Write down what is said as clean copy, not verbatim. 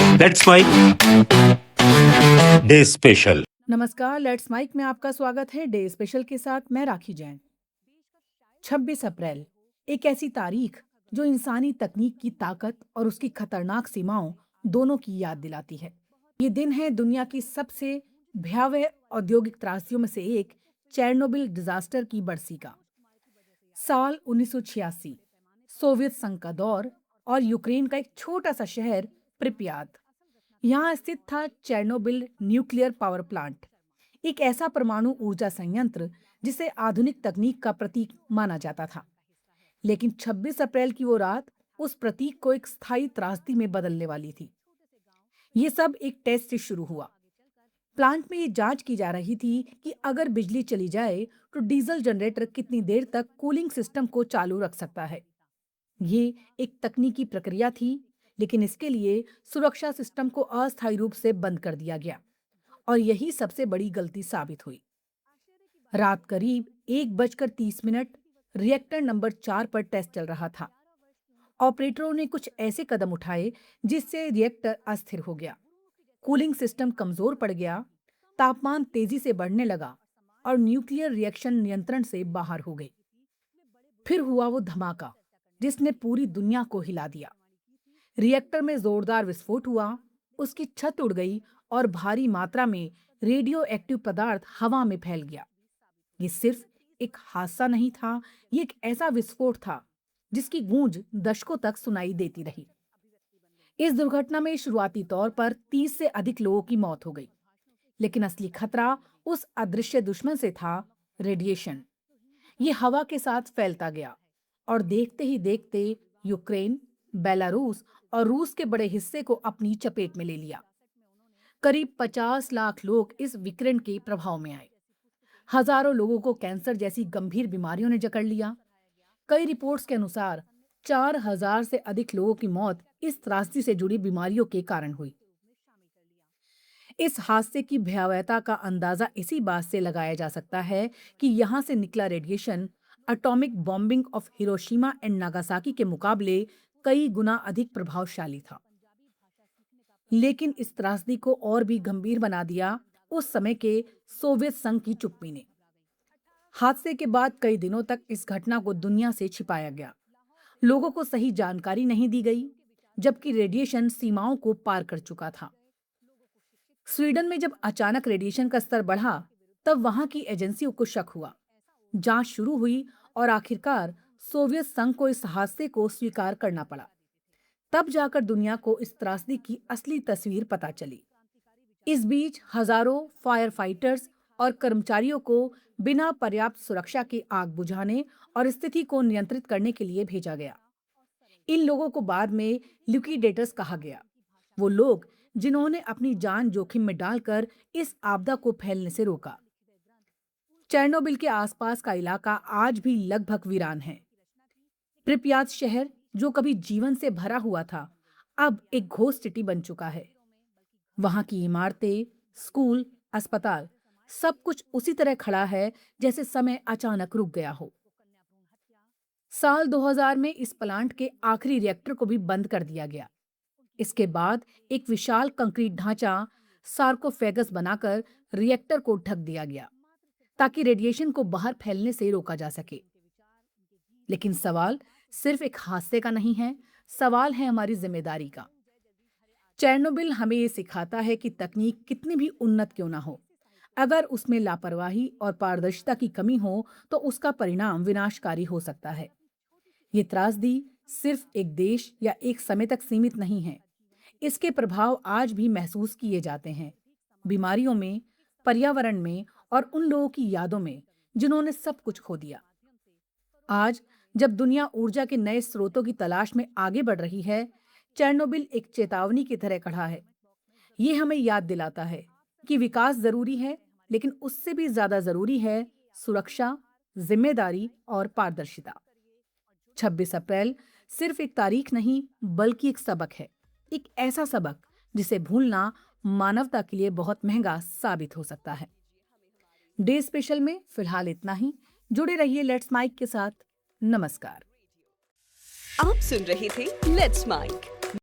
Let's mic day special. नमस्कार, let's mic में आपका स्वागत है। डे स्पेशल के साथ मैं राखी जैन। 26 अप्रैल एक ऐसी तारीख जो इंसानी तकनीक की ताकत और उसकी खतरनाक सीमाओं दोनों की याद दिलाती है। ये दिन है दुनिया की सबसे भयावह औद्योगिक त्रासदियों में से एक, चेरनोबिल डिजास्टर की बरसी का। साल 1986, सोवियत संघ का दौर और यूक्रेन का एक छोटा सा शहर प्रिप्यात। यहाँ स्थित था चेरनोबिल न्यूक्लियर पावर प्लांट, एक ऐसा परमाणु ऊर्जा संयंत्र जिसे आधुनिक तकनीक का प्रतीक माना जाता था। लेकिन 26 अप्रैल की वो रात उस प्रतीक को एक स्थायी त्रासदी में बदलने वाली थी। ये सब एक टेस्ट से शुरू हुआ। प्लांट में ये जांच की जा रही थी कि अगर बिजली चली जाए तो डीजल जनरेटर कितनी देर तक कूलिंग सिस्टम को चालू रख सकता है। ये एक तकनीकी प्रक्रिया थी, लेकिन इसके लिए सुरक्षा सिस्टम को अस्थायी रूप से बंद कर दिया गया और यही सबसे बड़ी गलती साबित हुई। रात करीब 1:30 रिएक्टर नंबर 4 पर टेस्ट चल रहा था। ऑपरेटरों ने कुछ ऐसे कदम उठाए जिससे रिएक्टर अस्थिर हो गया, कूलिंग सिस्टम कमजोर पड़ गया, तापमान तेजी से बढ़ने लगा और न्यूक्लियर रिएक्शन नियंत्रण से बाहर हो गई। फिर हुआ वो धमाका जिसने पूरी दुनिया को हिला दिया। रिएक्टर में जोरदार विस्फोट हुआ, उसकी छत उड़ गई और भारी मात्रा में रेडियो एक्टिव पदार्थ हवा में फैल गया। ये सिर्फ एक हादसा नहीं था, ये एक ऐसा विस्फोट था जिसकी गूंज दशकों तक सुनाई देती रही। इस दुर्घटना में शुरुआती तौर पर 30 से अधिक लोगों की मौत हो गई, लेकिन असली खतरा उस अदृश्य दुश्मन से था, रेडिएशन। ये हवा के साथ फैलता गया और देखते ही देखते यूक्रेन, बेलारूस और रूस के बड़े हिस्से को अपनी चपेट में ले लिया। करीब 50 लाख लोग इस विकिरण के प्रभाव में आए। हजारों लोगों को कैंसर जैसी गंभीर बीमारियों ने जकड़ लिया। कई रिपोर्ट्स के अनुसार 4000 से अधिक लोगों की मौत इस त्रासदी से जुड़ी बीमारियों के कारण हुई। इस हादसे की भयावहता का अंदाजा इसी बात से लगाया जा सकता है कि यहाँ से निकला radiation atomic bombing of Hiroshima and Nagasaki के मुकाबले कई गुना अधिक प्रभावशाली था। लेकिन इस त्रासदी को और भी गंभीर बना दिया उस समय के सोवियत संघ की चुप्पी ने। हादसे के बाद कई दिनों तक इस घटना को दुनिया से छिपाया गया। लोगों को सही जानकारी नहीं दी गई, जबकि रेडिएशन सीमाओं को पार कर चुका था। स्वीडन में जब अचानक रेडिएशन का स्तर बढ़ा, तब वहां की एजेंसियों को शक हुआ। जांच शुरू हुई और आखिरकार सोवियत संघ को इस हादसे को स्वीकार करना पड़ा। तब जाकर दुनिया को इस त्रासदी की असली तस्वीर पता चली। इस बीच हजारों फायर फाइटर्स और कर्मचारियों को बिना पर्याप्त सुरक्षा के आग बुझाने और स्थिति को नियंत्रित करने के लिए भेजा गया। इन लोगों को बाद में लिक्विडेटर्स कहा गया, वो लोग जिन्होंने अपनी जान जोखिम में डालकर इस आपदा को फैलने से रोका। चेरनोबिल के आसपास का इलाका आज भी लगभग वीरान है। प्रिप्यात शहर, जो कभी जीवन से भरा हुआ था, अब एक घोस्ट सिटी बन चुका है। वहां की इमारतें, स्कूल, अस्पताल, सब कुछ उसी तरह खड़ा है जैसे समय अचानक रुक गया हो। साल 2000 में इस प्लांट के आखिरी रिएक्टर को भी बंद कर दिया गया। इसके बाद एक विशाल कंक्रीट ढांचा, सार्कोफेगस बनाकर रिएक्टर को ढक दिया गया ताकि रेडिएशन को बाहर फैलने से रोका जा सके। लेकिन सवाल सिर्फ एक हादसे का नहीं है, सवाल है हमारी जिम्मेदारी का। चेरनोबिल हमें ये सिखाता है कि तकनीक कितनी भी उन्नत क्यों ना हो, अगर उसमें लापरवाही और पारदर्शिता की कमी हो तो उसका परिणाम विनाशकारी हो सकता है। ये त्रासदी सिर्फ एक देश या एक समय तक सीमित नहीं है, इसके प्रभाव आज भी महसूस किए जाते हैं, बीमारियों में, पर्यावरण में और उन लोगों की यादों में जिन्होंने सब कुछ खो दिया। आज जब दुनिया ऊर्जा के नए स्रोतों की तलाश में आगे बढ़ रही है, चेरनोबिल एक चेतावनी की तरह खड़ा है। ये हमें याद दिलाता है कि विकास जरूरी है, लेकिन उससे भी ज्यादा जरूरी है सुरक्षा, जिम्मेदारी और पारदर्शिता। 26 अप्रैल सिर्फ एक तारीख नहीं, बल्कि एक सबक है, एक ऐसा सबक जिसे भूलना मानवता के लिए बहुत महंगा साबित हो सकता है। डे स्पेशल में फिलहाल इतना ही। जुड़े रहिए लेट्स माइक के साथ। नमस्कार। आप सुन रहे थे लेट्स माइक।